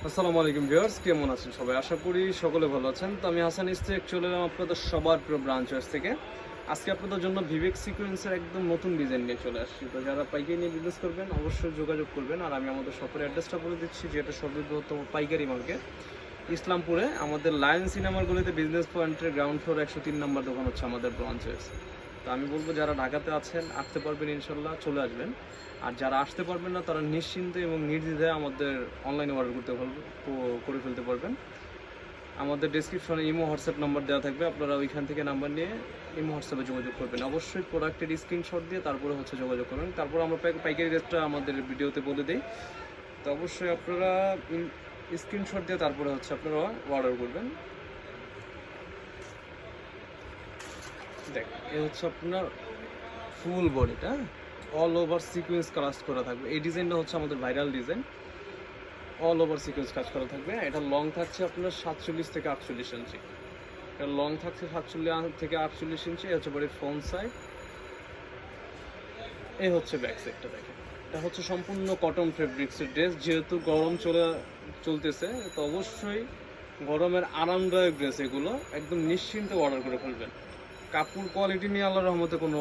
আসসালামু আলাইকুম ভিউয়ার্স, কেমন আছেন সবাই? আশা করি সকলে ভালো আছেন। তো আমি হাসান ইস্তেক চলে এলাম আপনাদের সবার প্রিয় ব্রাঞ্চ থেকে। আজকে আপনাদের জন্য বিবেক সিকোয়েন্সের একদম নতুন ডিজাইন নিয়ে চলে আসছি। তো যারা পাইকারি নিয়ে বিজনেস করবেন অবশ্যই যোগাযোগ করবেন। আর আমি আমাদের শপের অ্যাড্রেসটা বলে দিচ্ছি, যেটা সর্ববৃহত্তম পাইকারি মার্কেট ইসলামপুরে। আমাদের লায়ন সিনেমার গলিতে বিজনেস পয়েন্টের গ্রাউন্ড ফ্লোর 103 নম্বর দোকান হচ্ছে আমাদের ব্রাঞ্চেস। তো আমি বলবো যারা ঢাকাতে আছেন আসতে পারবেন, ইনশাল্লাহ চলে আসবেন। আর যারা আসতে পারবেন না তারা নিশ্চিন্তে এবং নির্দ্বিধায় আমাদের অনলাইনে অর্ডার করে ফেলতে পারবেন। আমাদের ডেসক্রিপশনে ইমো হোয়াটসঅ্যাপ নাম্বার দেওয়া থাকবে, আপনারা ওইখান থেকে নাম্বার নিয়ে ইমো হোয়াটসঅ্যাপে যোগাযোগ করবেন। অবশ্যই প্রোডাক্টের স্ক্রিনশট দিয়ে তারপরে হচ্ছে যোগাযোগ করবেন। তারপর আমরা পাইকারি রেটটা আমাদের ভিডিওতে বলে দিই। তো অবশ্যই আপনারা স্ক্রিনশট দিয়ে তারপরে হচ্ছে আপনারা অর্ডার করবেন। দেখ, এ হচ্ছে আপনার ফুল বডিটা অল ওভার সিকোয়েন্স কাজ করা থাকবে। এই ডিজাইনটা হচ্ছে আমাদের viral design, all over sequence কাজ করা থাকবে। এটা লং থাকছে আপনার 47 থেকে 48 ইঞ্চি। এটা লং থাকছে 47 থেকে 48 ইঞ্চি। এই হচ্ছে বডির ফ্রন্ট সাইড, এই হচ্ছে ব্যাক সাইডটা। দেখেন, এটা হচ্ছে সম্পূর্ণ কটন ফেব্রিক্সের ড্রেস। যেহেতু গরম চলতেছে, তো অবশ্যই গরমের আরামদায়ক ড্রেস এগুলো একদম নিশ্চিন্তে অর্ডার করে ফেলবেন। কাপড় কোয়ালিটি নিয়ে আল্লাহর রহমতে কোনো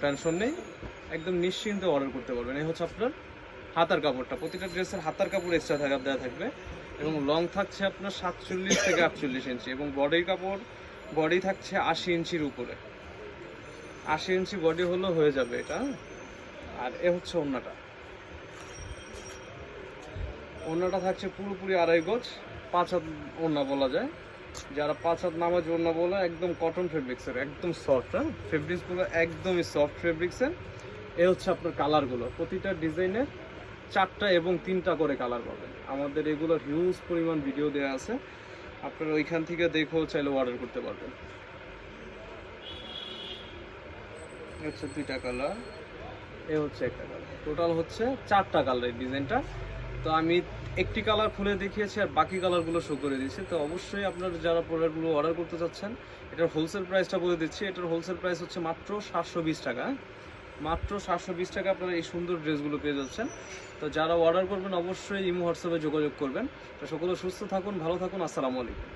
টেনশন নেই, একদম নিশ্চিন্তে অর্ডার করতে পারবেন। এই হচ্ছে আপনার হাতার কাপড়টা, প্রতিটা ড্রেসের হাতার কাপড় এক্সট্রা দেওয়া থাকবে এবং লং থাকছে আপনার 47 থেকে 48 ইঞ্চি এবং বডি থাকছে 80 ইঞ্চির উপরে। 80 ইঞ্চি বডি হলেও হয়ে যাবে এটা। আর এ হচ্ছে ওড়নাটা থাকছে পুরোপুরি 2.5 গজ, 5 হাত ওড়না বলা যায়। যারা 5 হাত নামাজ ওড়না বলে, একদম কটন ফেব্রিক্সের, একদম সফট। হ্যাঁ, ফেব্রিক্সগুলো একদমই সফট ফেব্রিক্সের। এ হচ্ছে আপনার কালারগুলো, প্রতিটা ডিজাইনের 4টা এবং 3টা করে কালার পাবেন। আমাদের এগুলোর হিউজ পরিমাণ ভিডিও দেওয়া আছে, আপনারা ওইখান থেকে দেখেও চাইলে অর্ডার করতে পারবেন। হচ্ছে 2টা কালার, এ হচ্ছে একটা কালার, টোটাল হচ্ছে 4টা কালার এই ডিজাইনটা। তো আমি একটি কালার খুলে দেখিয়েছি আর বাকি কালারগুলো শো করে দিয়েছি। তো অবশ্যই আপনারা যারা প্রোডাক্টগুলো অর্ডার করতে চাচ্ছেন, এটার হোলসেল প্রাইসটা বলে দিচ্ছি। এটার হোলসেল প্রাইস হচ্ছে মাত্র 720 টাকা। মাত্র 720 টাকা আপনারা এই সুন্দর ড্রেসগুলো পেয়ে যাচ্ছেন। তো যারা অর্ডার করবেন অবশ্যই ইমো হোয়াটসঅ্যাপে যোগাযোগ করবেন। তো সকলে সুস্থ থাকুন, ভালো থাকুন। আসসালামু আলাইকুম।